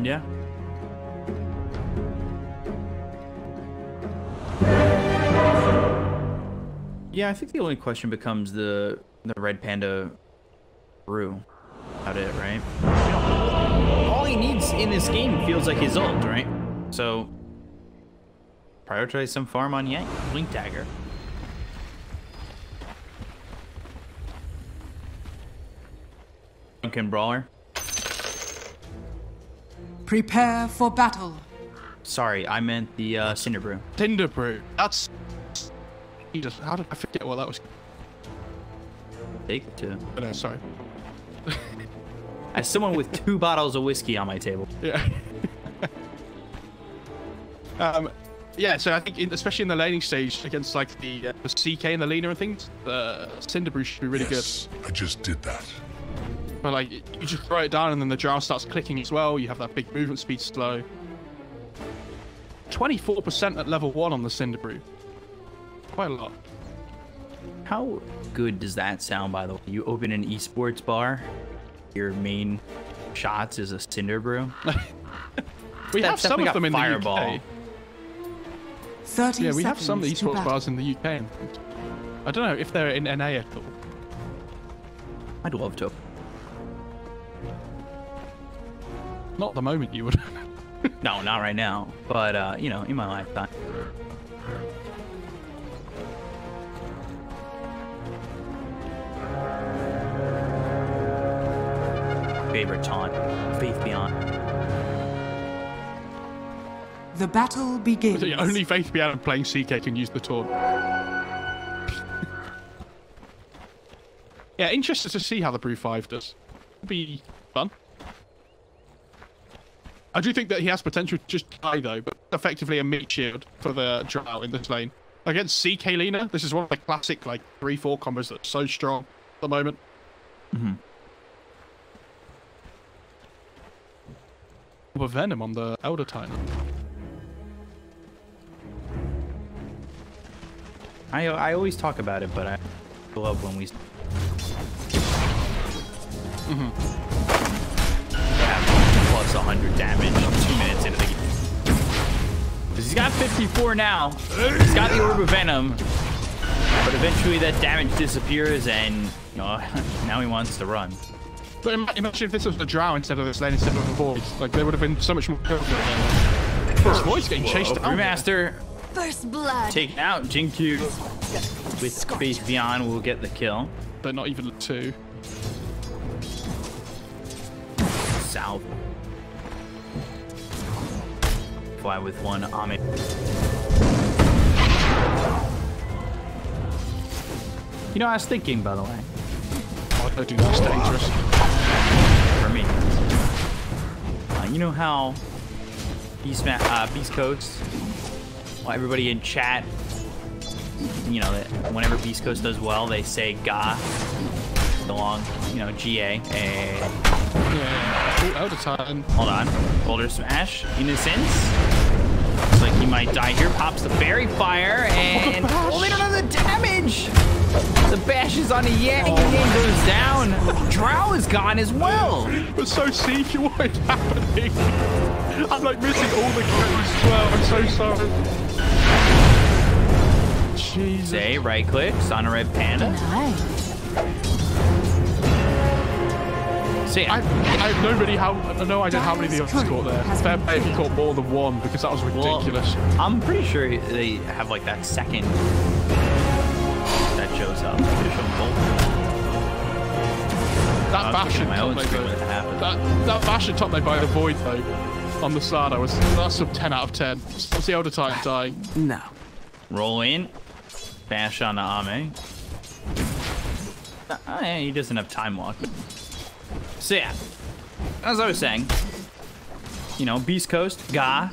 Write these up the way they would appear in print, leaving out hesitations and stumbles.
Yeah. Yeah, I think the only question becomes the Redpanda brew. About it, right? All he needs in this game feels like his ult, right? So prioritize some farm on Yang. Blink dagger. Drunken brawler. Prepare for battle. Sorry, I meant the Cinder Brew. Cinder Brew. That's... Jesus, how did I forget what that was? Take two. Oh, no, sorry. As someone with 2 bottles of whiskey on my table. Yeah. Yeah, so I think, especially in the laning stage, against like the CK and the Lina and things, the Cinder Brew should be really good. I just did that. But like, you just throw it down and then the drow starts clicking as well. You have that big movement speed slow. 24% at level 1 on the Cinder Brew. Quite a lot. How good does that sound, by the way? You open an esports bar, your main shots is a Cinder Brew. We have some of them in Fireball. the UK. 30 Yeah, we have some seconds to esports battle. bars in the UK. I don't know if they're in NA at all. I'd love to. Not at the moment, you would. No, not right now. But, you know, in my lifetime. Favorite taunt. Faith Beyond. The battle begins. So, yeah, only Faith Beyond playing CK can use the taunt. Yeah, interested to see how the Brew 5 does. It'll be fun. I do think that he has potential to just die, though, but effectively a mid shield for the drow in this lane. Against CK Lina, this is one of the classic, like, 3-4 combos that's so strong at the moment. Mm-hmm. With Venom on the Elder Titan. I always talk about it, but I love when we... have plus 100 damage 2 minutes into the game. Because he's got 54 now. He's got the Orb of Venom. But eventually that damage disappears and, you know, now he wants to run. But imagine if this was the drow instead of this lane instead of the void. Like, they would have been so much more careful. This void's getting chased down. Brewmaster First blood. taken out. Jinkyu with Faith Beyond will get the kill. But not even 2. South. Fly with 1 Ame. You know, I was thinking, by the way. Oh, don't do that. It's dangerous. For me. You know how Beast Coast, well, everybody in chat, you know, that whenever Beast Coast does well, they say Ga along, you know, GA. Yeah. Oh, Elder Titan. Hold on. Boulder Smash. Innocence. Looks like he might die here. Pops the Fairy Fire and... Oh, they don't have the damage! The bash is on a Yang and Yang goes down. Drow is gone as well. But so see what is happening. I'm like missing all the kills as well. I'm so sorry. Jesus. Say right clicks on a Redpanda. See, I have no idea how many the others caught there. Fair play if he caught more than 1 because that was ridiculous. Well, I'm pretty sure they have like that second that shows up. That bash at top lane, that bash at top lane by the void though, on the start, that's a 10 out of 10. What's the Elder Titan dying? No. Roll in, bash on the Ame. He doesn't have time walk. So yeah, as I was saying, you know, Beast Coast, Ga,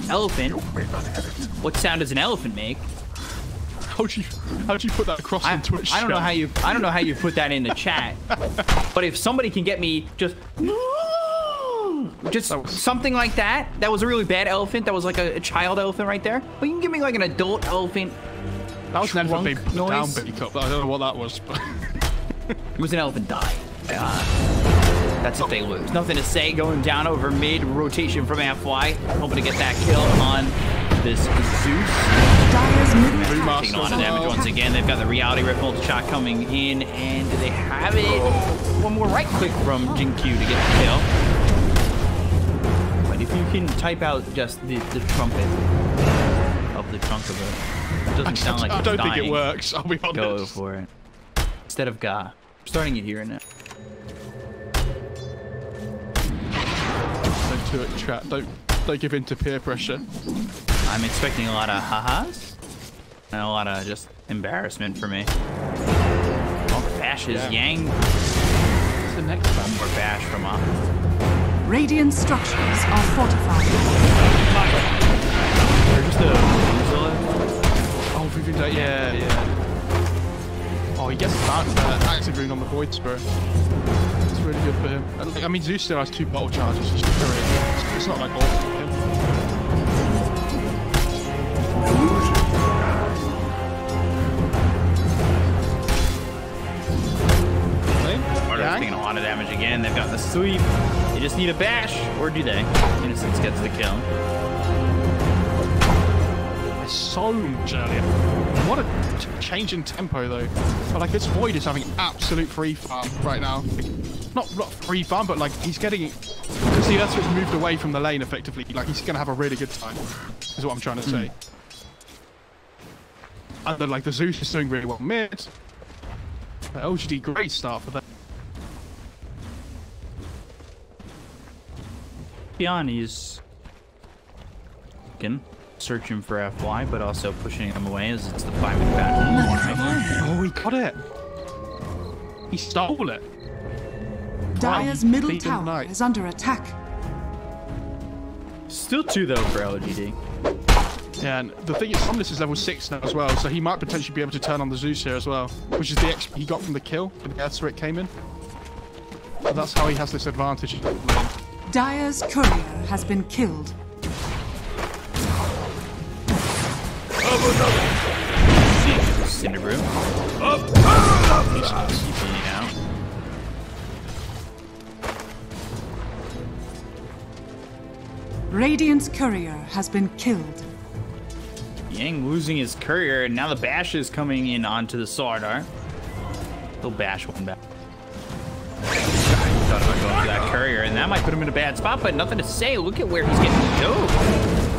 Elephant. What sound does an elephant make? How'd you put that across in Twitch? I don't know how you put that in the chat. But if somebody can get me just something like that, that was a really bad elephant. That was like a child elephant right there. But you can give me like an adult elephant. That was an elephant being noise. down, Billy Cup. I don't know what that was, but It was an elephant die. That's if they lose. Nothing to say. Going down over mid. Rotation from FY. Hoping to get that kill on this Zeus. Taking a lot of damage once again. They've got the reality rip multi-shot coming in, and they have it. One more right click from Jin Q to get the kill. But if you can type out just the trumpet of the trunk of it, it doesn't sound like I it's don't dying. think it works. I'll be honest. Go for it. Instead of Ga. I'm starting it here now. Don't do it, chat. Don't give in to peer pressure. I'm expecting a lot of ha-has and a lot of just embarrassment for me. Oh, bashes Yang. What's the next one? More bash from up. Radiant structures are fortified. Or just a Oh, Vivian Day. Yeah. Oh, he gets that active rune on the Void Spirit. It's really good for him. I mean, Zeus still has 2 bottle charges. It's not like all for him. Marty's taking a lot of damage again. They've got the sweep. They just need a bash, or do they? Innocence gets the kill. So much earlier. What a change in tempo, though. But like, this Void is having absolute free farm right now. Not free farm, but like he's getting. See, that's what's moved away from the lane effectively. Like he's gonna have a really good time. Is what I'm trying to say. And then like the Zeus is doing really well mid. LGD, great start for them. Beyond, he's again searching for FY, but also pushing him away as it's the 5-minute battle. Oh, he got it. He stole it. Dire's middle tower is under attack. Still 2 though for LGD. Yeah, and the thing is, Omnis is level 6 now as well, so he might potentially be able to turn on the Zeus here as well, which is the XP he got from the kill when the Earth Spirit came in. So that's how he has this advantage. Dire's courier has been killed. Cinder Brew. He's TPing out. Radiant's courier has been killed. Yang losing his courier, and now the bash is coming in onto the Sardar. He'll bash one back. Thought about going for that courier, and that might put him in a bad spot, but nothing to say. Look at where he's getting dove.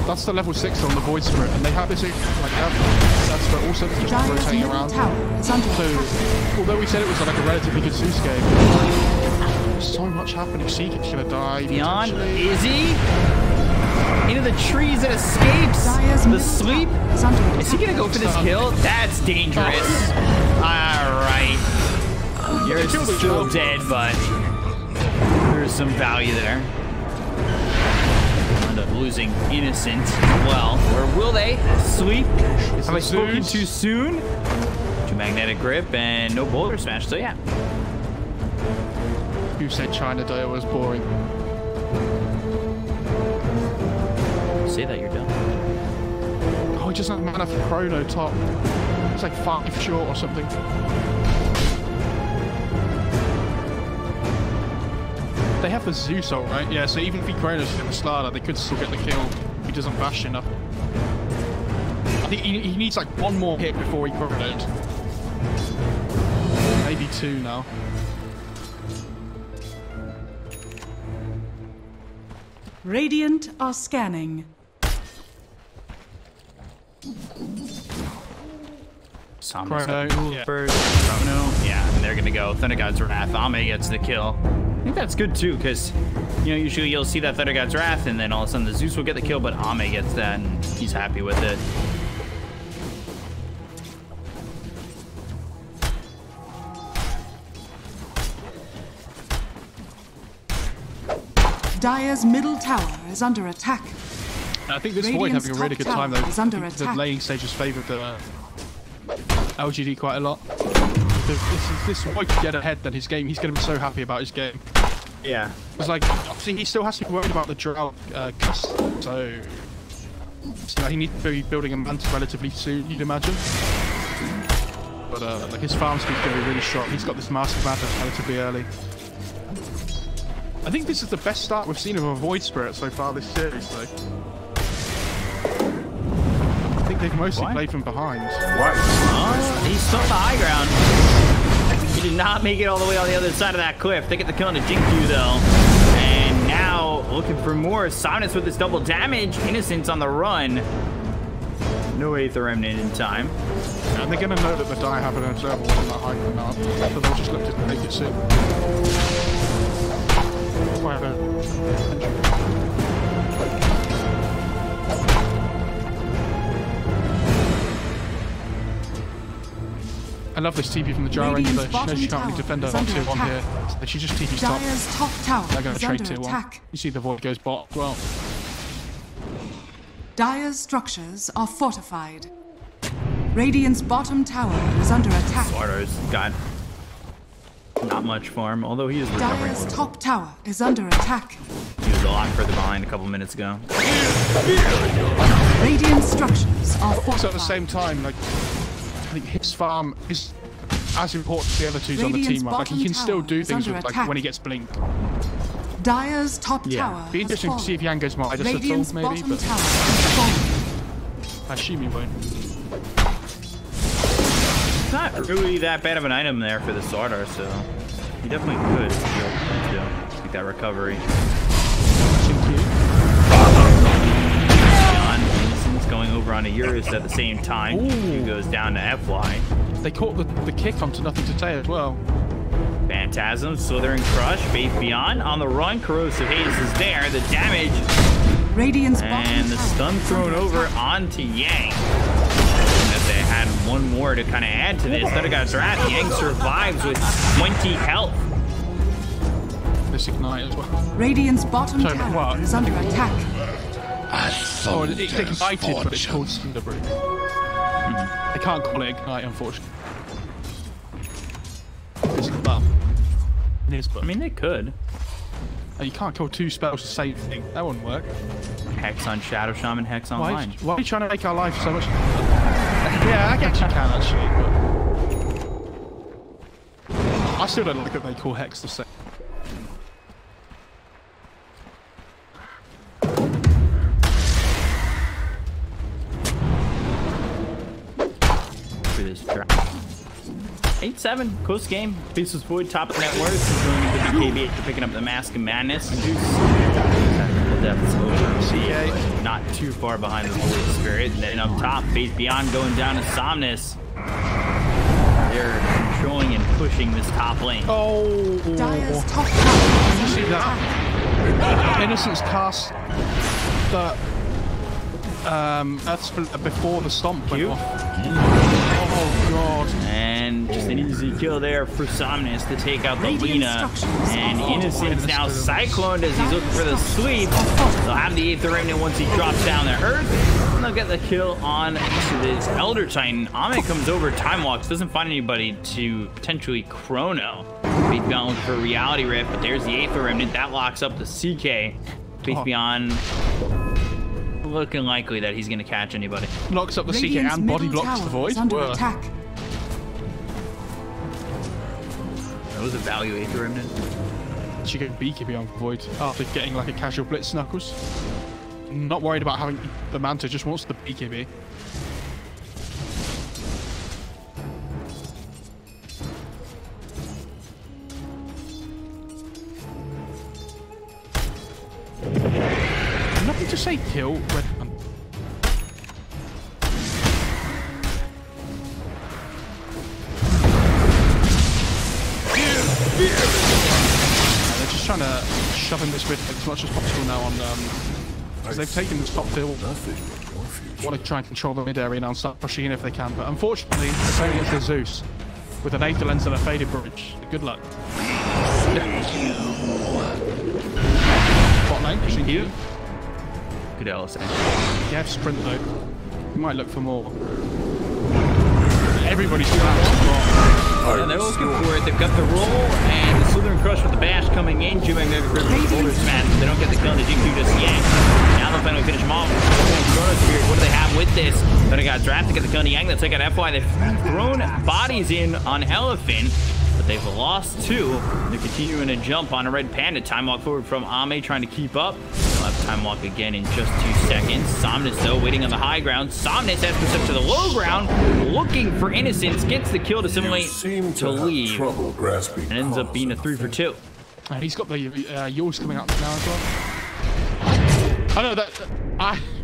That's the level 6 on the Void Spirit, and they have this like that's for also just rotating around. So, although we said it was like a relatively good Zeus game, so much happening. Seek's gonna die. Beyond, is he? Into the trees and escapes the sleep. Is he gonna go for this kill? That's dangerous. Alright. You're still dead, but there's some value there. End up losing Innocent as well. Or will they? Sleep. Have I spoken too soon? 2 magnetic grip and no boulder smash, so yeah. Who said China Dota was boring? Say that, you're done. Oh, he doesn't have mana for Chrono top. It's like 5 short or something. They have the Zeus ult, right? Yeah, so even if he Chronos in the starter, they could still get the kill if he doesn't bash enough. I think he needs like 1 more hit before he Chronoed. Maybe 2 now. Radiant are scanning. Chrono, yeah, and they're gonna go Thunder God's Wrath. Ame gets the kill. I think that's good too, because usually you'll see that Thunder God's Wrath, and then all of a sudden the Zeus will get the kill, but Ame gets that, and he's happy with it. Dire's middle tower is under attack. I think this Void having a really good time though. The laning stage has favoured the LGD quite a lot. If this Void can get ahead, then his game, he's going to be so happy about his game. Yeah. It's like, obviously he still has to be worried about the drought cast, so he needs to be building a mantle relatively soon, you'd imagine. But like his farm speed's going to be really strong. He's got this massive advantage relatively early. I think this is the best start we've seen of a Void Spirit so far this series, though. I think they've mostly played from behind. What? Oh, he's still on the high ground. He did not make it all the way on the other side of that cliff. They get the kill on the Jinku, though. And now, looking for more. Somnus with this double damage. Innocence on the run. No Aether Remnant in time. Yeah, and they're going to know that the die have an observable on that high ground now. So they'll just look to take it soon. I love this TP from the gyrator though. She knows she can't really defend her on tier 1 here. So she just TP's top. Dire's top tower They're going to is trade under tier 1. attack. You see the Void goes bot as well. Dire's structures are fortified. Radiant's bottom tower is under attack. Slardr's got not much farm, although he is recovering. Dire's top tower is under attack. He was a lot further behind a couple minutes ago. Radiant structures are fortified. Also at the same time, like, I think his farm is as important as the other twos on the team, right? Like, he can still do things with, like, when he gets blink. Dire's top tower Be interesting to see if Yang goes Midas at all, Radiant's maybe, bottom but tower is falling. I assume he won't. It's not really that bad of an item there for the Slardar, so he definitely could take that recovery. Beyond Innocence going over on a Eurus at the same time. He goes down to FY. They caught the kick onto Nothing to Say as well. Phantasm, Slithering Crush, Faith Beyond on the run. Corrosive Haze is there. The damage Radiant's and the stun thrown over onto Yang. And if they had one more to kind of add to this, that got draft. Yang survives with 20 health. This ignite as well. Radiant's bottom tower is under attack. Oh, it's ignited, but it's called Cinder Brew. They can't call it ignite, unfortunately. It's a bum. It is, but I mean, they could. Oh, you can't kill 2 spells the same thing. That wouldn't work. Hex on Shadow Shaman, Hex on Line. Why are you trying to make our life so much? Yeah, I guess you can actually, but I still don't like that they call Hex the same. For this draft. 8-7, close game. Faceless Void, top of the net worth. He's going into the BKB after picking up the Mask of Madness. Technical depths over CA. Not too far behind the Void Spirit. And then up top, Faith Beyond going down to Somnus. They're controlling and pushing this top lane. Oh! Dire's top tower. Did you see that? Innocence cast the that's before the stomp went off. Oh god. And just an easy kill there for Somnus to take out the Lina. And Innocence now cycloned as he's looking for the sweep. They'll have the Aether Remnant once he drops down to Earth. And they'll get the kill on to this Elder Titan. Amit comes over, time walks, doesn't find anybody to potentially chrono. Faith Beyond looking for a Reality Rift, but there's the Aether Remnant. That locks up the CK. Faith Beyond looking likely that he's going to catch anybody. Locks up the CK and body blocks the Void. Under attack. That was a value Aether Remnant. She get BKB on Void after getting like a casual blitz Knuckles. Not worried about having the Manta, just wants the BKB. Nothing to say kill Redpanda. They're just trying to shove in this mid as much as possible now on because they've taken this top field. Want to try and control the mid area now and start pushing in if they can, but unfortunately they're playing against the Zeus with an Aether Lens and a faded bridge. Good luck. Bot lane, pushing you. Good LSA. You have sprint though. You might look for more. Everybody's collapsed. Yeah, they're looking for it. They've got the roll and the Slithering Crush with the bash coming in. Jimmy Mega Grip with the Boulder Smash. They don't get the kill on the G2 just yet. Now they'll finally finish them off. What do they have with this? Then they got drafted to get the kill on the Yang. They'll take out FY. They've thrown bodies in on Elephant. But They've lost 2. They're continuing to jump on a Red Panda. Time walk forward from Ame, trying to keep up. They'll have time walk again in just 2 seconds. Somnus, though, waiting on the high ground. Somnus has pushed up to the low ground, looking for Innocence. Gets the kill to simulate to leave. And ends up being a 3 for 2. And he's got the yours coming out now as well. I know that.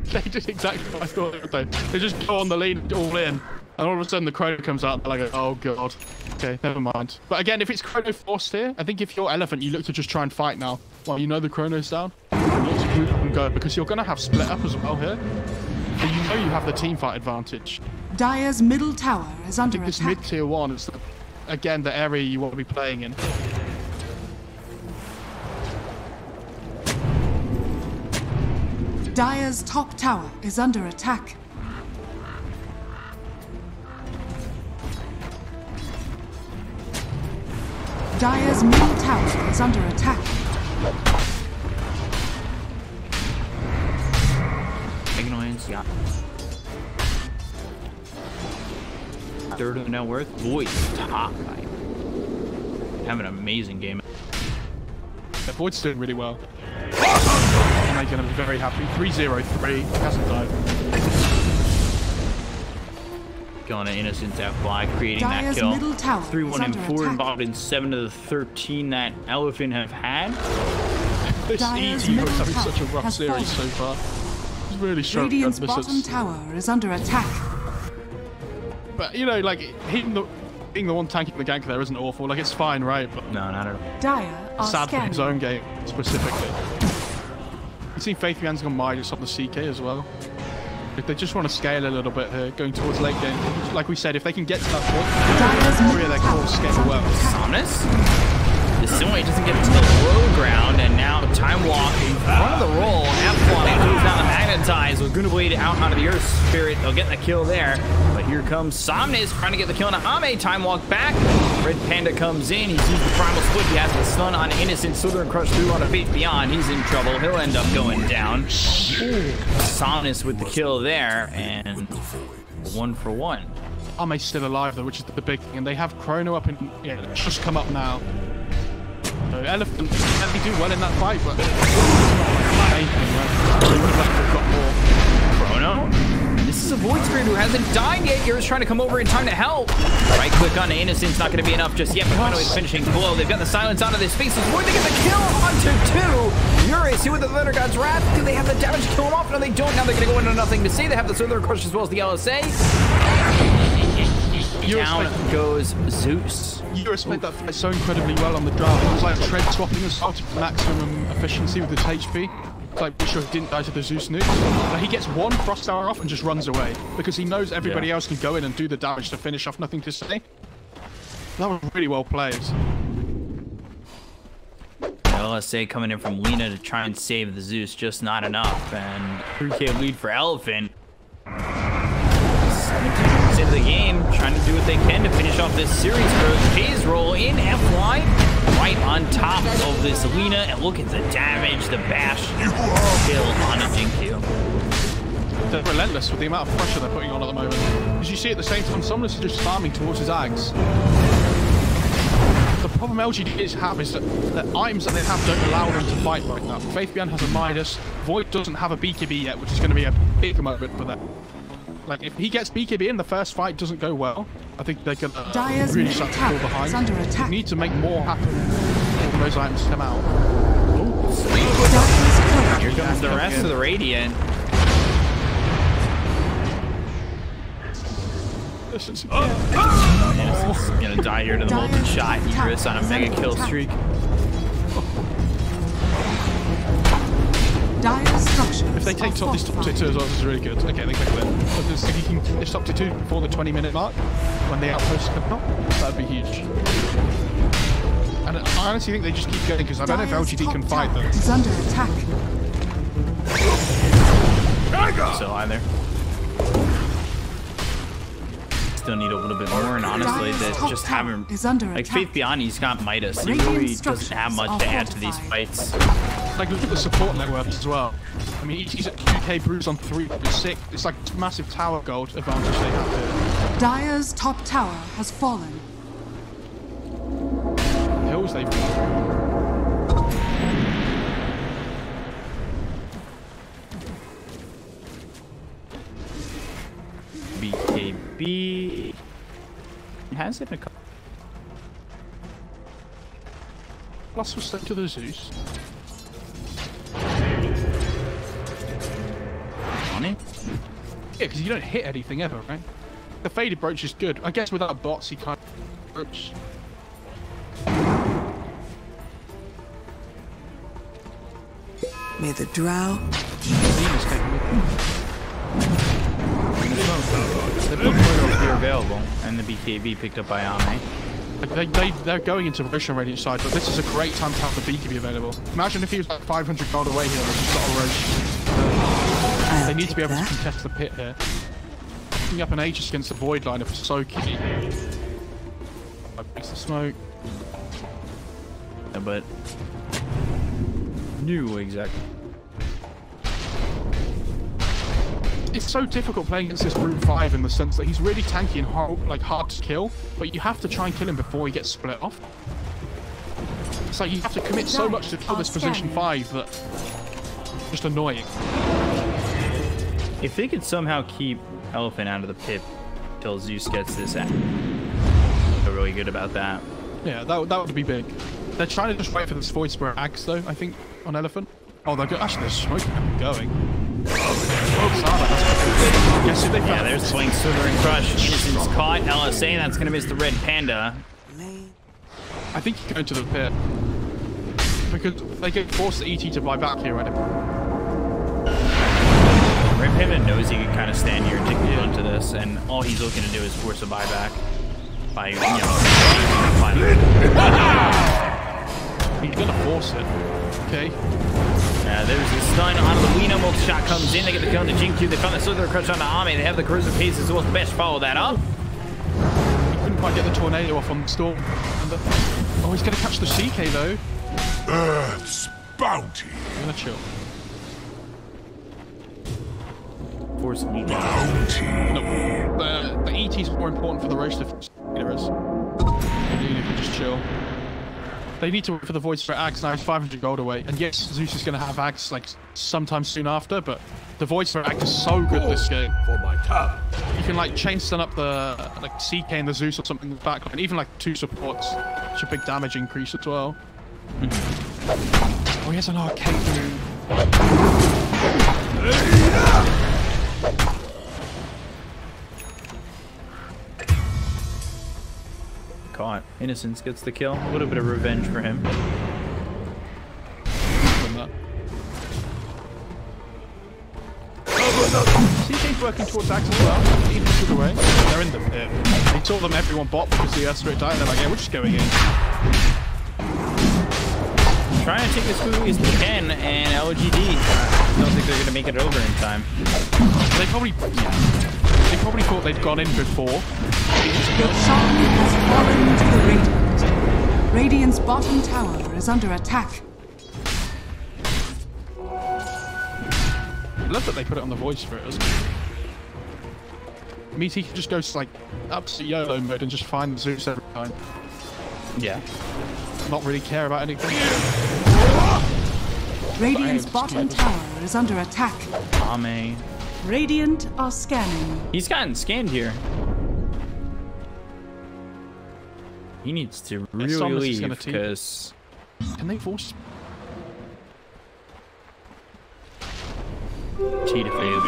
They did exactly what I thought they would do. They just go on the lead all in. And all of a sudden the Chrono comes out and they're like, oh god. Okay, never mind. But again, if it's Chrono forced here, I think if you're Elephant, you look to just try and fight now. While you know the Chrono's down. You look to group up and go, because you're going to have split up as well here. So you know you have the team fight advantage. Dire's middle tower is under I think this attack. mid-tier 1 is, again, the area you want to be playing in. Dire's top tower is under attack. Dire's middle tower is under attack. Big annoyance, yeah. Third of the net worth. Void's top. Have an amazing game. Yeah, Void's doing really well. And they're going to be very happy. 3-0-3. Hasn't died. Killing an Innocence F-Fly, creating Dire's that kill. middle tower 3-1 and 4 attack. involved in 7 of the 13 that Elephant have had. This Dire's EG middle was having tower such a rough has series so fallen. far. He's really struggling. Radiant's bottom tower is under attack. But, you know, like, being the one tanking the gank there isn't awful. Like, it's fine, right? But No, not at all. Dire are sad for his scanning. own game, specifically. You see Faith Yan's gone Midas on the CK as well. If they just want to scale a little bit here, going towards late game. Like we said, if they can get to that point, 3 of their cores scale well. Somnus? The Simway doesn't get to the low ground, and now Time Walk in front of the roll. F1 moves down the Magnetize with Gunnablade out onto the Earth Spirit. They'll get the kill there. But here comes Somnus trying to get the kill on Ame. Time Walk back. Red Panda comes in. He's used the Primal Split. He has the stun on Innocent. Southern Crush through on a Faith Beyond. He's in trouble. He'll end up going down. Somnus with the kill there, and 1 for 1. Ame's still alive though, which is the big thing. And they have Chrono up in, yeah, it's just come up now. So Elephant can do well in that fight, but Chrono? This is a Void Spirit who hasn't died yet. Hero's trying to come over in time to help. Right click on Innocence, not going to be enough just yet, but Chrono is finishing blow. They've got the silence onto their spaces. Void, they get the kill onto 2. Eurus, here with the Thunder God's Wrath. Do they have the damage to kill him off? No, they don't. Now they're going to go into nothing to say. They have the Southern Crush as well as the LSA. Down goes Zeus. Eurus played that fight so incredibly well on the draft. It was like tread swapping as well to maximum efficiency with his HP. Like, be sure he didn't die to the Zeus nuke. But he gets 1 Frost Tower off and just runs away because he knows everybody else can go in and do the damage to finish off. Nothing to say. That was really well played. LSA coming in from Lena to try and save the Zeus, just not enough. And 3K lead for Elephant. Into the game, trying to do what they can to finish off this series. Phase roll in F-Line, right on top of this Lena, and look at the damage, the bash kill on a Jinkyu. They're relentless with the amount of pressure they're putting on at the moment. As you see at the same time, someone is just farming towards his Ags. The problem LGD have is that the items that they have don't allow them to fight right now. Faith Beyond has a Midas, Void doesn't have a BKB yet, which is going to be a big moment for them. Like, if he gets BKB in, the first fight doesn't go well. I think they're going to really start to fall behind. Under attack. You need to make more happen when those items come out. Here comes the rest of the Radiant. Innocent's gonna die here to the multi-shot. Eurus on a mega kill streak. If they take top this top tier 2 as well, this is really good. Okay, they can win. If you can finish top tier 2 before the 20-minute mark, when the outposts come out, that'd be huge. And I honestly think they just keep going because I don't know if LGD can fight them. Is under attack. So either. Still need a little bit more, and honestly, they just haven't. Like Faith Beyond, he's got Midas. He really doesn't have much to add to these fights. Like, look at the support network as well. I mean, he's at 2k Brews on 3, but 6. It's like massive tower gold advantage they have here. Dire's top tower has fallen. kills they've got. BKB has it a couple. Plus was sent to the Zeus. On it? Yeah, because you don't hit anything ever, right? The faded brooch is good. I guess without bots, he kind of brooch. May the drow. The Book here available, and the BKB picked up by Ame. They're going into Rosh on Radiant side, but this is a great time to have the BKB available. Imagine if he was like 500 gold away here and just got a Rosh. They need to be able to contest the pit here. Picking up an Aegis against the Void line is so key. I place the smoke. Yeah, but new exactly. It's so difficult playing against this Brute 5 in the sense that he's really tanky and hard to kill, but you have to try and kill him before he gets split off. It's like you have to commit so much to kill this position 5 that it's just annoying. If they could somehow keep Elephant out of the pit till Zeus gets this out, they're really good about that. Yeah, that would be big. They're trying to just wait for this Void Spirit Axe though, I think, on Elephant. Oh, they're good. Actually, they're smoking going. Yeah, there's Swing, Slither, and Crush. Innocent's caught. LSA, that's going to miss the Red Panda. I think you go to the pit. Because they get forced the ET to buy back here, right? Red Panda knows he can kind of stand here and take the onto this, and all he's looking to do is force a buyback. By, you know, he's going to force it. Okay. There's the stun on the Weena. Multi-shot comes in. They get the kill on the Jinku. They found the Slither Crush on the Ame. They have the Cruiser pace as well as the best. Follow that up. He couldn't quite get the tornado off on the storm. Oh, he's going to catch the CK though. Earth's bounty. I'm going to chill. Force ET. No, the ET is more important for the roast if there is. You need to just chill. They need to wait for the Void Spirit Axe. Now he's 500 gold away. And yes, Zeus is going to have Axe like sometime soon after, but the Void Spirit Axe is so good this game. For my turn. You can like chain stun up the like CK and the Zeus or something in the back line. Even like 2 supports. It's a big damage increase as well. Oh, he has an arcade move. Caught. Innocence gets the kill. A little bit of revenge for him. CK's working towards Axe as well. Even took away. They're in the pit. They told them everyone bot because the Earth Spirit died. And they're like, yeah, we're just going in. Trying to take this movie as they can, and LGD. I don't think they're going to make it over in time. They probably thought they'd gone in before. Your song has fallen to the Radiant. Radiant's bottom tower is under attack. I love that they put it on the Void Spirit, doesn't it? It means he can just go like absolute YOLO mode and just find the Zeus every time. Yeah. Not really care about anything. Radiant's bottom tower is under attack. Ame. Radiant are scanning. He's gotten scanned here. He needs to really leave because... Can they force... T to fade.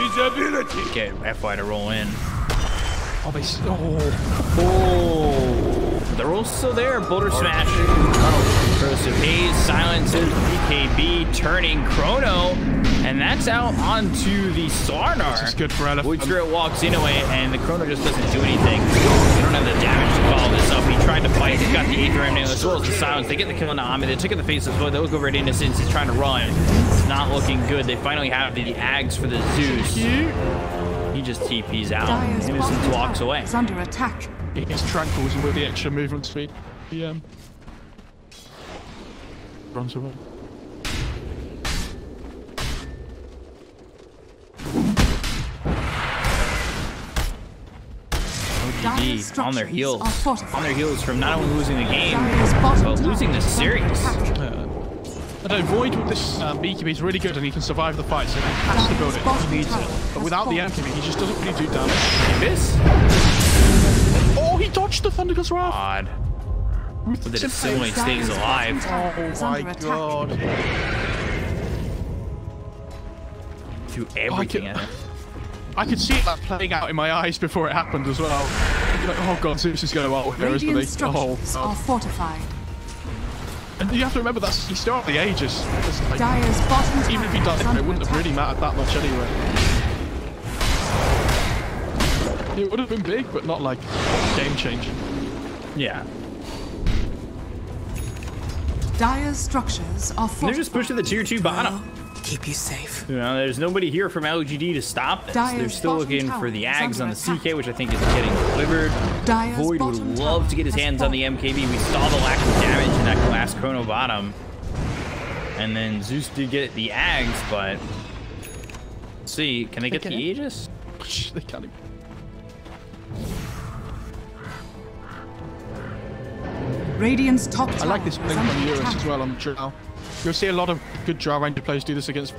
Get FY to roll in. Oh, they... Oh! They're also there. Boulder Smash. Corrosive Haze silences BKB turning Chrono. And that's out onto the Slarnar. This is good for Elephant. Void Spirit walks in away, and the Chrono just doesn't do anything. They don't have the damage to follow this up. He tried to fight. He's got the Aether Remnant as well as the Silence. They get the kill on Ame. They took in the face as well. They look over at Innocence. He's trying to run. It's not looking good. They finally have the Ags for the Zeus. He just TP's out. Innocence walks away. Is under attack. He's tranquils with the extra movement speed. He runs away. LGD on their heels. Are fortified. On their heels from not only losing the game, Dire's bottom but tower losing the is under series. attack. I don't Void with this BKB is really good and he can survive the fight, so he has to build it. He needs it. But without the MKB, he just doesn't really do damage. This? Oh, he dodged the Thundergut's Wrath! Odd. So that it similarly stays alive. Oh my god. Do everything at it. I could see it like playing out in my eyes before it happened as well. I'd be like, oh god, Zeus is going to ult here, isn't he? Radiant structures are fortified. And you have to remember that's he's still at the ages. Like, Dire's bottom tower even if he died, is it under wouldn't have really attack. mattered that much anyway. It would have been big, but not like game changing. Yeah. Dire's structures are fortified. They're just pushing the tier 2 bottom. Keep you safe. You know, there's nobody here from LGD to stop this. Dire's They're still bottom looking tower for the is Ags on under the attack. CK, which I think is getting delivered. Dire's Void bottom would love tower to get his has hands on the fallen. MKB. We saw the lack of damage in that last Chrono bottom. And then Zeus did get the Ags, but... Let's see, can they get the Aegis? They can't even. Radiant's top tower I like this is blink under on Eurus attack. as well on Drow. You'll see a lot of good Drow Ranger players do this against.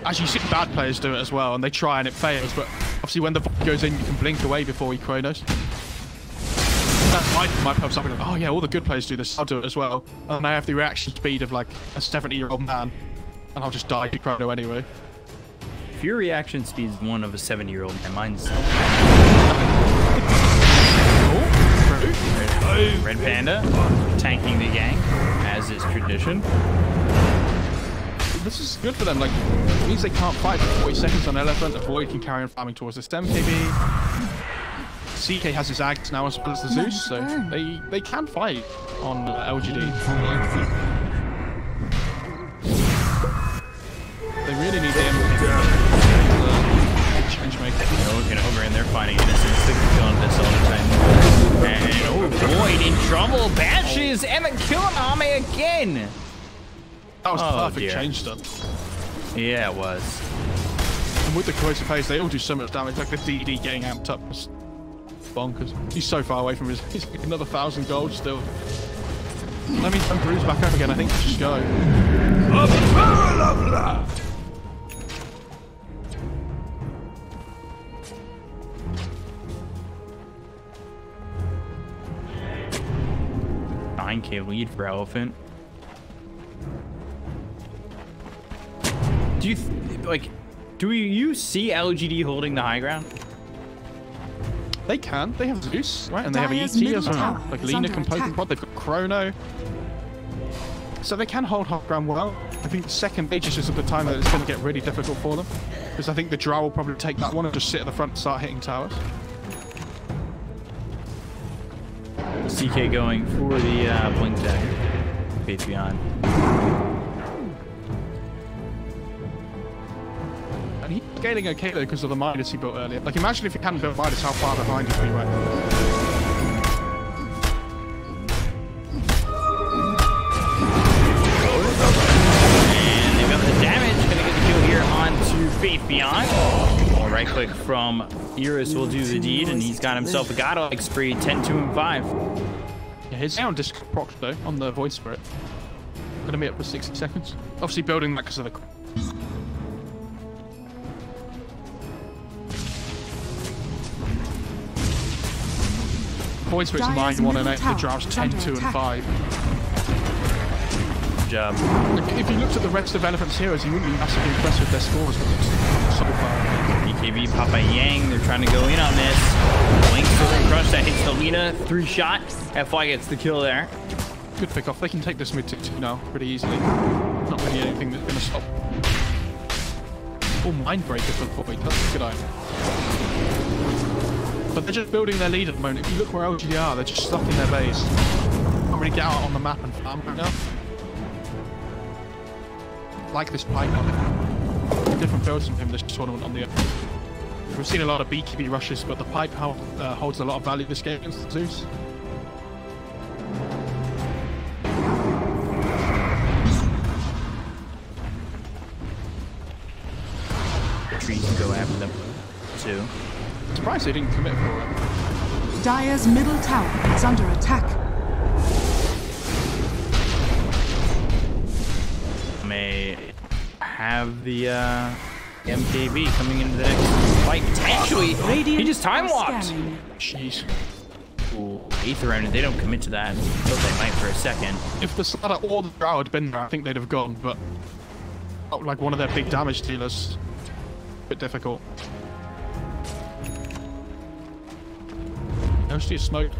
As you see bad players do it as well, and they try and it fails, but obviously when the Void goes in, you can blink away before he Chronos. That's my purpose. I'll be like, oh yeah, all the good players do this, I'll do it as well. And I have the reaction speed of like a 70-year-old man, and I'll just die to Chrono anyway. If your reaction speed is one of a 70-year-old man, mine's... Red Panda tanking the gang, as is tradition. This is good for them, like, it means they can't fight for 40 seconds on Elephant, Void can carry on farming towards this MKB. CK has his Ags now as well as the Zeus, so they can fight on LGD. They really need the MKB. Change maker. Looking over and they're finding innocence. They're killing this all the time. And oh, Void in trouble. Bashes and the kill on Ame again. That was perfect dear. change done. Yeah, it was. And with the corrosive haze, they all do so much damage. Like the DD getting amped up was bonkers. He's so far away from his. He's like another 1,000 gold still. Let me turn Bruce back up again. I think just go. A barrel of blood! $9K lead for Elephant. Do you do you see LGD holding the high ground? They can. They have Zeus, right? And they have Dire's ET middle as well. tower Like is Lina under can poke attack. and prod. They've got Chrono. So they can hold high ground well. I think the second Aegis is at the time that it's going to get really difficult for them. Because I think the Drow will probably take that one and just sit at the front and start hitting towers. CK going for the blink dagger. Faith Beyond. And he's scaling okay though because of the Midas he built earlier. Like imagine if he hadn't built Midas, how far behind he'd be right now. And they've got the damage. Gonna get the kill here onto Faith Beyond. Right click from Eurus will do the deed, and he's got himself a godlike spree, 10, 2, and 5. Yeah, his down disc proc though on the Void Spirit. Gonna be up for 60 seconds. Obviously building that because of the. Void Spirit's 9, 1, and 8. The Drow's 10, 2, and 5. Good job. If you looked at the rest of Elephant's heroes, you wouldn't be massively impressed with their scores, but it's so far. BKB, Papa Yang, they're trying to go in on this. Blink, Silver Crush, that hits the Lina. 3-shot. FY gets the kill there. Good pick off. They can take this mid to 2 now pretty easily. Not really anything that's going to stop. Oh, Mindbreaker for Void. That's a good item. But they're just building their lead at the moment. If you look where OGA are, they're just stuck in their base. Can't really get out on the map and farm right now. Like this pipe on it. Different builds from him this tournament on the. We've seen a lot of BKB rushes, but the pipe holds a lot of value this game against Zeus. Trees can go after them. 2. Surprised they didn't commit for it. Dire's middle tower is under attack. May have the MKB coming into the next fight. Potentially, he just time walked. Jeez. Ooh, 8th round, they don't commit to that. Thought they might for a second. If the Sladder or the Drow had been there, I think they'd have gone, but like one of their big damage dealers, a bit difficult. Mostly smoke.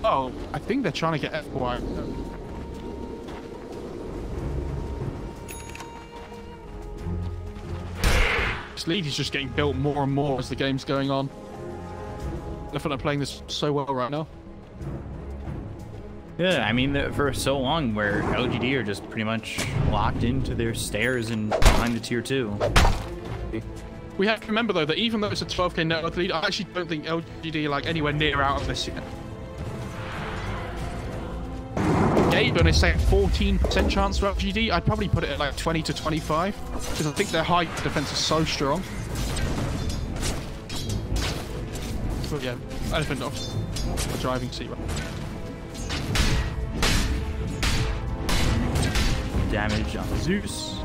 Oh, I think they're trying to get FY. This lead is just getting built more and more as the game's going on. I feel like playing this so well right now. Yeah, I mean, for so long where LGD are just pretty much locked into their stairs and behind the tier 2. We have to remember though that even though it's a 12k network lead, I actually don't think LGD are like anywhere near out of this yet. Gabe, when I say 14% chance for LGD, I'd probably put it at like 20 to 25 because I think their high defense is so strong. But yeah, elephant off the driving seat. Damage on Zeus.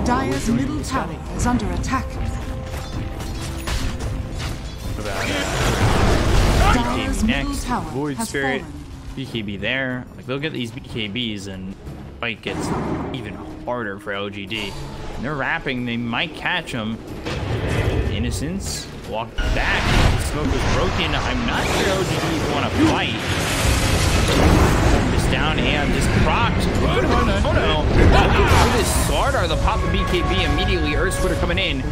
Dire's middle tower is under attack. What about Dire's BKB middle next? tower Void has Spirit. fallen. BKB there. Like, they'll get these BKBs and fight gets even harder for LGD. And they're wrapping. They might catch them. Innocence. Walk back. Smoke was broken. I'm not sure LGD want to fight. This down and just procced. Oh no. With this Slardar, the pop of BKB immediately. Earth Splitter coming in.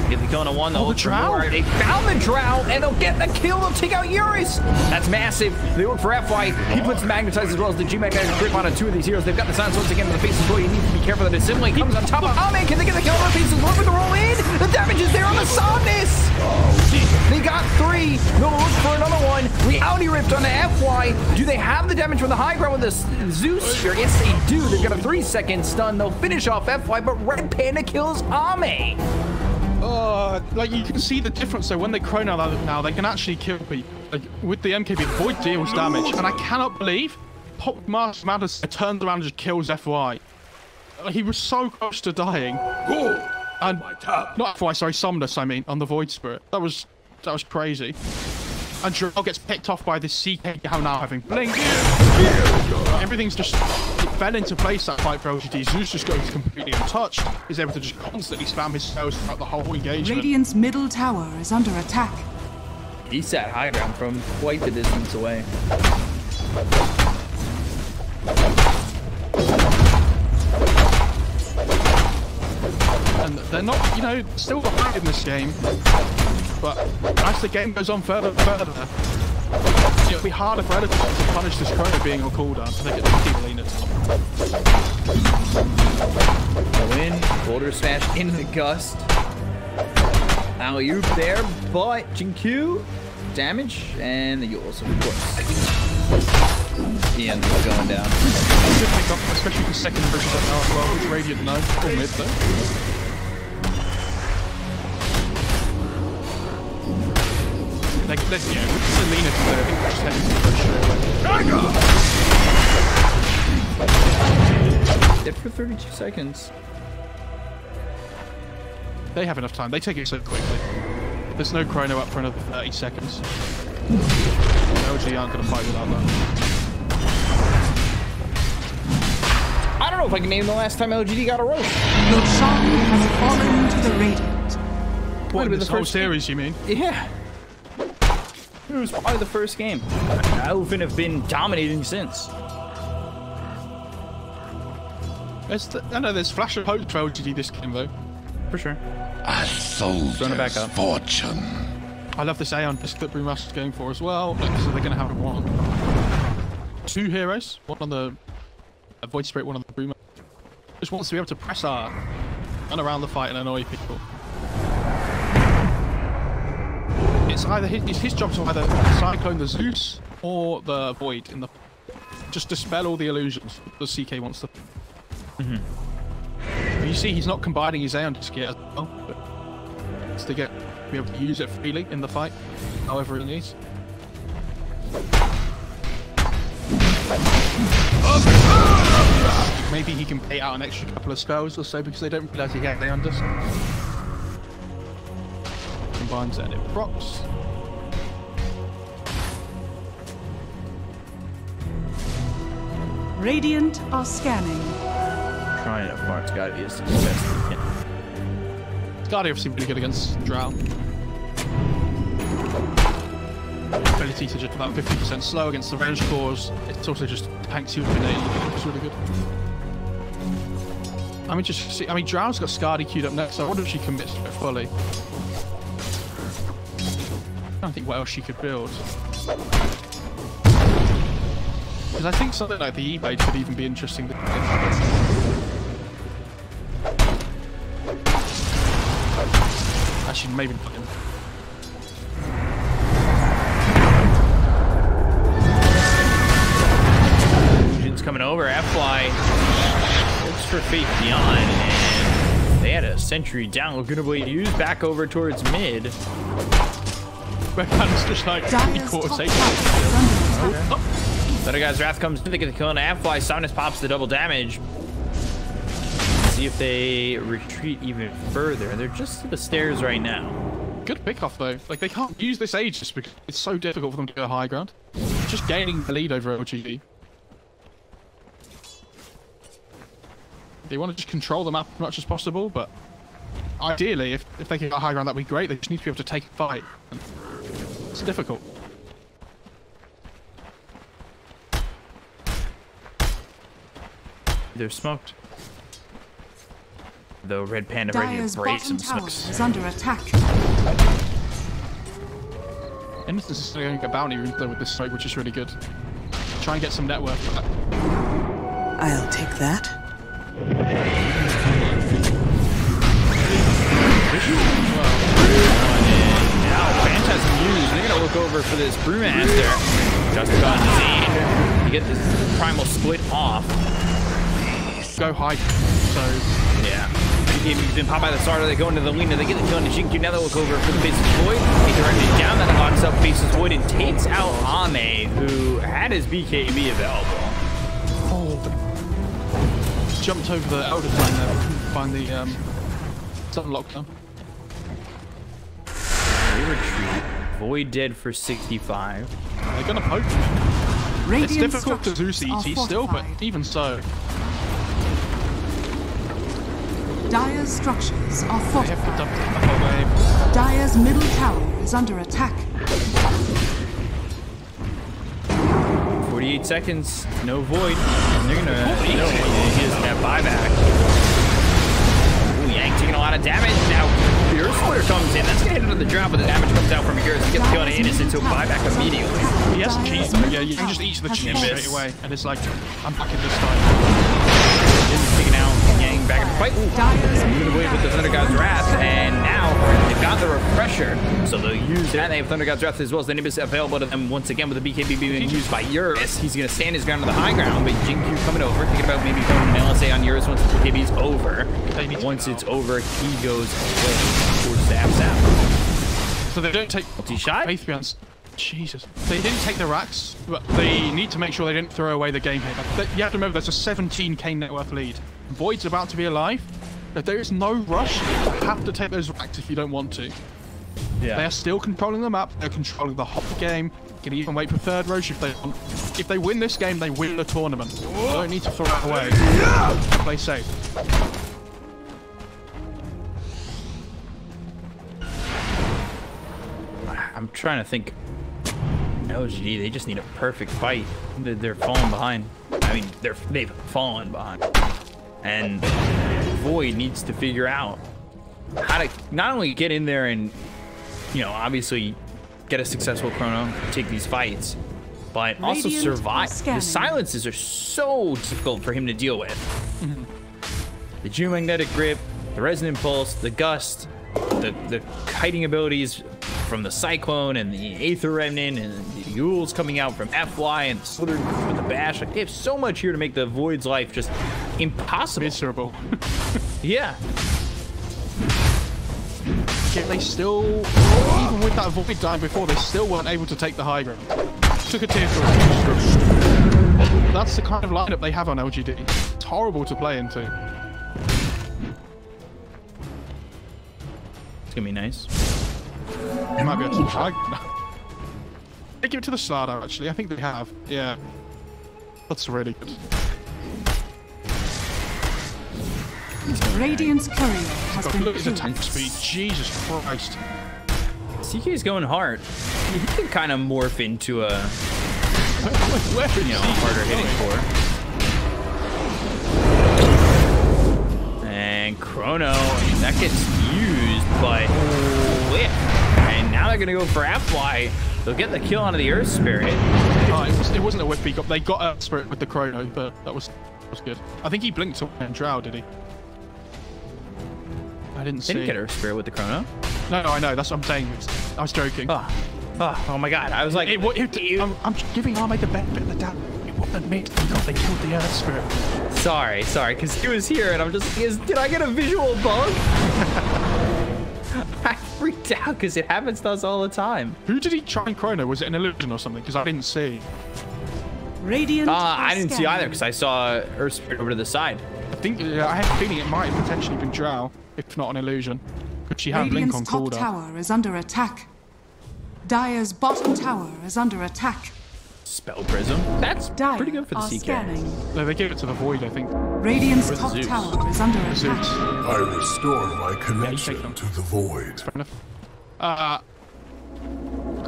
Get the kill on a 1. The Drow. They found the Drow, and they'll get the kill. They'll take out Eurus. That's massive. They look for FY. He puts Magnetize as well as the G-Mag guys grip on 2 of these heroes. They've got the silence once again in the face as well. You need to be careful that Assimilating comes on top of Ame. Can they get the kill on the faces? Look with the roll in. The damage is there on the Somnus. They got 3. They'll look for another 1. Reality Rift on the FY. Do they have the damage from the high ground with the Zeus Sphere? Yes, they do. They've got a 3-second stun. They'll finish off FY, but Redpanda kills Ame. Like you can see the difference though when they chrono now they can actually kill people. Like with the MKB, Void deals damage, and I cannot believe Brewmaster turns around and just kills FY. He was so close to dying. And not FY, sorry, Somnus. I mean, on the Void Spirit. That was crazy. And Drow gets picked off by this CK now having blink. Everything's just fell into place that fight for LGD. Zeus just goes completely untouched. He's able to just constantly spam his spells throughout the whole engagement. Radiant's middle tower is under attack. He sat high ground from quite the distance away. And they're not, you know, still behind in this game. But as the game goes on further, it'll be harder for Editors to punish this Chrono being on cooldown, so they get to keep lean at top. Go in, Boulder Smash into the Gust. Alley-oop there, but Jinkyu, damage, and the Yules, of course. The end is going down. Good pick up, especially the second version of that as well, which Radiant no, or mid though. Like, let's, yeah, with Selena to there, I think we're just heading to the push straight away. Dead for 32 seconds. They have enough time. They take it so quickly. There's no chrono up for another 30 seconds. OGA aren't going to fight without that. I don't know if I can name the last time LGD got a roast. Your Shan has fallen to the Radiant. What, in this whole series, you mean? Yeah. It was probably the first game. Elephant have been dominating since. I know there's flash of hope for LGD this game though. For sure. A soldier's fortune. I love this Aeon disc that Brewmaster's going for as well. So they're going to have 2 heroes. One on the Void Spirit, one on the Brewmaster. Just wants to be able to press R and around the fight and annoy people. It's either his job to either cyclone the Zeus or the Void in the just dispel all the illusions the CK wants to. You see, he's not combining his Aeon Disc yet as well, but it's to be able to use it freely in the fight, however it needs. Maybe he can pay out an extra couple of spells or so because they don't realize he has Aeon Disc. Combines it and it procs. Radiant are scanning. Trying to far. It's gotta be as best we can. Guardian obviously really good against Drow. Ability to just about 50% slow against the range cores. It's also just tanks you with an 80, which is really good. I mean, just see. I mean, Drow's got Scardy queued up next, so I wonder if she commits to it fully. I don't think what else she could build. Because I think something like the E-Blade could even be interesting. Actually, maybe not him. Legion's coming over. F-Fly looks for Faith Beyond, and they had a sentry down. Looking to be used back over towards mid. Redpanda's just like equal safe. Thunder God's Wrath comes in. They get the kill on F-Fly. Soundness pops the double damage. See if they retreat even further. They're just to the stairs right now. Good pick-off though. Like, they can't use this Aegis because it's so difficult for them to go high ground. Just gaining the lead over OGD. They want to just control the map as much as possible, but ideally, if they can go high ground, that'd be great. They just need to be able to take a fight. And it's difficult. They're smoked. Though Redpanda ready to brace some smokes. Is under attack. Innocence is going to get bounty room though with this smoke, which is really good. Try and get some net worth for that. I'll take that. Now Phantasm used. They're gonna look over for this Brewmaster. Just got Zane to get this primal split off. Go high. So yeah. He's been popped by the starter. They go into the lean. They get the kill on the Shinku. Now they look over for the Faceless Void. He directed it down. That locks up Faceless Void and takes out Ame, who had his BKB available. Oh. Jumped over the Elder Flame there. Couldn't find the Southern Lockdown. They retreat. Void dead for 65. They're gonna poke. It's difficult to Zeus ET still, but even so. Dire's structures are fortified. Dire's middle tower is under attack. 48 seconds, no Void. They're gonna he doesn't have buyback. Ooh, Yang taking a lot of damage. Now Pure Splitter comes in. That's gonna hit another drop, but the damage comes out from Pure. He gets the kill on Innocent, so buyback immediately. He has cheese though, yeah, you can just eat the cheese straight away. And it's like, I'm back in this time. Taking out Yang back in the fight. Moving away with the Thunder God's Wrath, and now they've got the Refresher, so they'll use that. They have Thunder God's Wrath as well as the Nimbus available to them once again with the BKB being used by Eurus. He's going to stand his ground on the high ground, but Jinku coming over, thinking about maybe throwing an LSA on Eurus once the BKB's over. Once it's over, he goes away towards Zap's out. So they don't take multi-shot? Faith Beyond. Jesus. They didn't take the racks, but they need to make sure they didn't throw away the game here. You have to remember there's a 17k net worth lead. Void's about to be alive, but there is no rush. You have to take those racks if you don't want to. Yeah. They are still controlling the map. They're controlling the whole game. Can even wait for third Roche if they want. If they win this game, they win the tournament. They don't need to throw it away. Play safe. I'm trying to think. OGD, they just need a perfect fight. They're falling behind. I mean, they've fallen behind. And Void needs to figure out how to not only get in there and, you know, obviously get a successful chrono, take these fights, but also survive. The silences are so difficult for him to deal with. The Geomagnetic Grip, the Resonant Pulse, the Gust, the kiting abilities from the Cyclone and the Aether Remnant and the Yules coming out from F-Fly and Slither with the Bash. Like, they have so much here to make the Void's life just impossible. Miserable. Yeah. Yet they still, even with that void dying before, they still weren't able to take the high ground. Took a tier for a That's the kind of lineup they have on LGD. It's horrible to play into. It's gonna be nice. It might be able to They give it to the Slardar, actually. I think they have. Yeah. That's really good. Radiant's courier has God, been look at his killed. attack speed. Jesus Christ. CK's going hard. He can kind of morph into a, Where is he? harder hitting core. And Chrono, that gets used, but whip. And now they're gonna go for Fly. They'll get the kill onto the Earth Spirit. Oh, it wasn't a whip he got. They got Earth Spirit with the Chrono, but that was good. I think he blinked on Drow, did he? I didn't see. They didn't get Earth Spirit with the Chrono. No, I know. That's what I'm saying. I was joking. Oh my God! I was like, I'm giving Ahmed the benefit of the doubt. It wasn't me. They killed the Earth Spirit. sorry, because he was here, and I'm just, did I get a visual bug? I freaked out because it happens to us all the time. Who did he try and Chrono? Was it an illusion or something? Because I didn't see. Radiant. I didn't see either because I saw Earth Spirit over to the side. I think I had a feeling it might have potentially been Drow, if not an illusion. Because she had Blink on Radiant's top cooldown. tower is under attack. Dire's bottom tower is under attack. Spell Prism. That's Dire pretty good for the are CK. scanning. No, they gave it to the Void, I think. Radiant's Where's top Zeus? tower is under Zeus. attack. I restore my connection them. to the void. Fair enough.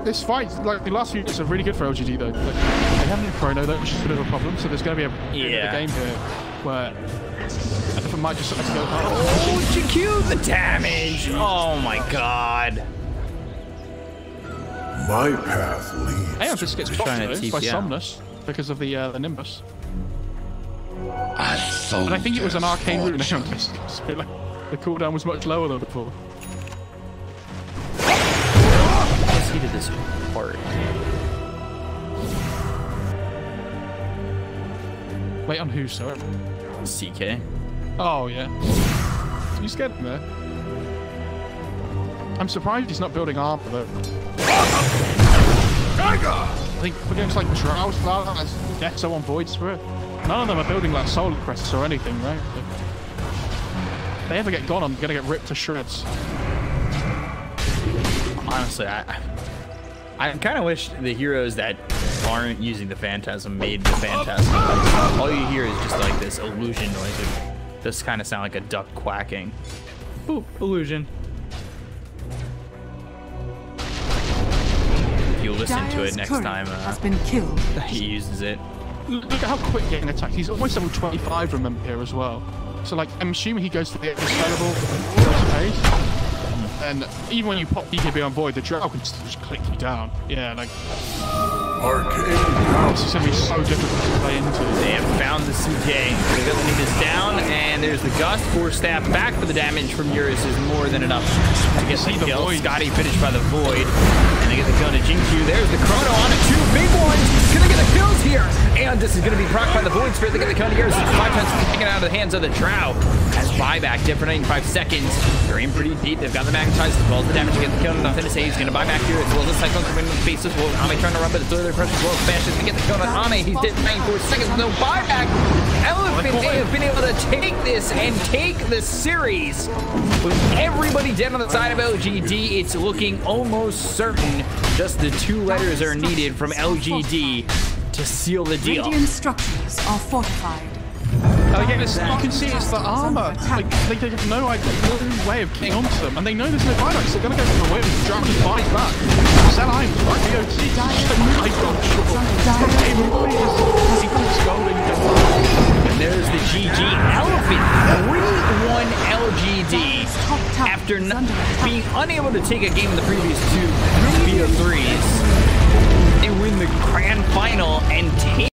This fight, like the last few minutes, are really good for LGD though. Like, they haven't had Chrono though, which is a bit of a problem. So there's going to be a bit of a game here where I might just have to go. Oh, GQ the damage! Oh my God! My path leads. Hey, this gets Trying to blocked though, by TP out. Somnus because of the Nimbus. A And I think it was an arcane route. soldier's So, like, the cooldown was much lower than before. Let's see to this part. Wait on who, sorry? CK. Oh yeah. You scared him there? I'm surprised he's not building armor though. I think against like Drow, Slardar, Death on Void Spirit. None of them are building like Solar Crests or anything, right? If they ever get gone, I'm gonna get ripped to shreds. Honestly, I kind of wish the heroes that aren't using the Phantasm made the Phantasm. All you hear is just like this illusion noise. It does kind of sound like a duck quacking. Boop, illusion. If you listen to it Dire's next courier time has been killed. he uses it. Look at how quick getting attacked. He's almost level 25, remember, here as well. So like, I'm assuming he goes for the terrible pace. And even when you pop DKB on Void, the Drow can just click you down. Yeah, like... Arcane This is going to be so difficult to play into. They have found the CK. The villain is down, and there's the Gust. 4-stab back for the damage from Eurus is more than enough to get the kill. Scotty finished by the Void, and they get the kill to Jinx. There's the Chrono on it. 2 big ones. Gonna get the kills here, and this is gonna be procced by the Void Spirit. They get the kill to Eurus. 5 times taken out of the hands of the Drow. As buyback, different 5 seconds. They're in pretty deep. They've got the magnetized as well as the damage to get the kill. Nothing to say. He's gonna buy back here as well as the Cyclone coming in the face as well. Ame trying to run, but it's really pressure as well. Smashes to get the kill on Ame. He's dead 94 seconds. No buyback. Elephant have been able to take this and take the series. With everybody dead on the side of LGD, it's looking almost certain just the 2 letters are needed from LGD to seal the deal. Radiant structures are fortified. Again, you can see it's the armor. Like, they have no way of getting onto them, and they know there's no buyback, so they're gonna go for the win. Drow just buys back. Sell items, right? VOC. And there's the GG Elephant 3-1 LGD after being unable to take a game in the previous 2 VO3s. They win the grand final and take